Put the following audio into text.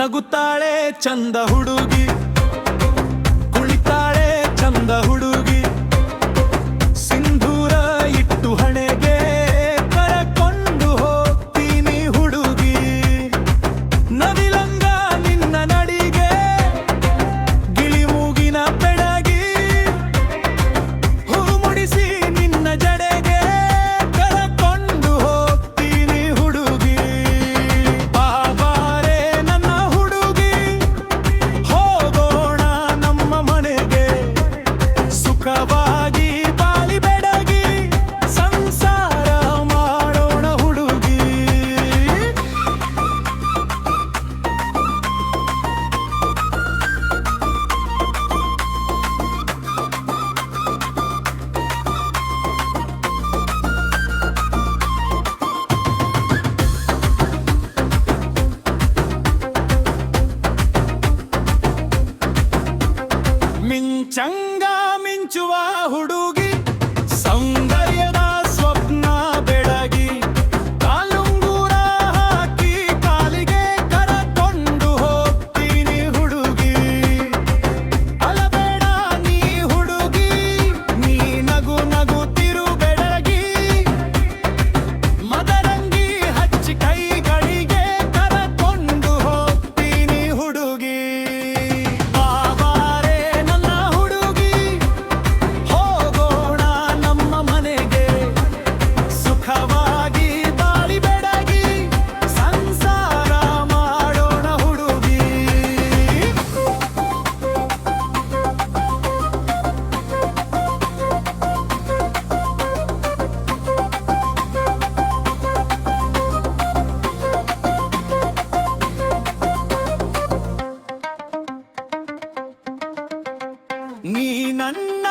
ನಗುತ್ತಾಳೆ ಚಂದ ಹುಡುಗಿ, ಕುಳಿತಾಳೆ ಚಂದ ಹುಡುಗಿ, ಸಿಂಧೂರ ಇಟ್ಟು ಹಣೆಗೆ ಕರಕೊಂಡು ಹೋಗ್ತೀನಿ ಹುಡುಗಿ. ನವಿಲಂಗ ನಿನ್ನ ನಡಿಗೆ ಗಿಳಿಮೂಗಿನ ಬೆಡಗಿ, ಹೂ ಮುಡಿಸಿ ನಿನ್ನ ಜಡೆಗೆ ಕರಕೊಂಡು ಹೋಗ್ತೀನಿ ಹುಡುಗಿ. ಬಾಬಾರೆ ನನ್ನ ಹುಡುಗಿ, ಹೋಗೋಣ ನಮ್ಮ ಮನೆಗೆ, ಸುಖವಾಗಿ ಬಾಳಿ ಬೆಡಗಿ ಸಂಸಾರ ಮಾಡೋಣ ಹುಡುಗಿ. ಮಿಂಚಂಗ ಮಿಂಚುವ ಹುಡುಗಿ, ಸೌಂದರ್ಯದ ಸ್ವಪ್ನ ಬೆಡಗಿ, ಕಾಲುಂಗೂರ ಹಾಕಿ ಕಾಲಿಗೆ ಕರಕೊಂಡು ಹೋಗ್ತೀನಿ ಹುಡುಗಿ. ಅಲಬೇಡ ನೀ ಹುಡುಗಿ, ನೀ ನಗು ನಗುತ್ತಿರು ಬೆಡಗಿ, ಮದರಂಗಿ ಹಚ್ಚಿ ಕೈಗಳಿಗೆ ಕರಕೊಂಡು ಹೋಗ್ತೀನಿ ಹುಡುಗಿ. ಬಾಬಾರೆ ನನ್ನ ಹುಡುಗಿ, ಹೋಗೋಣ ನಮ್ಮ ಮನೆಗೆ, ಸುಖವಾಗಿ ಬಾಳಿ ಬೆಡಗಿ ಸಂಸಾರ ಮಾಡೋಣ ಹುಡುಗಿ. ನೀ ನನ್ನ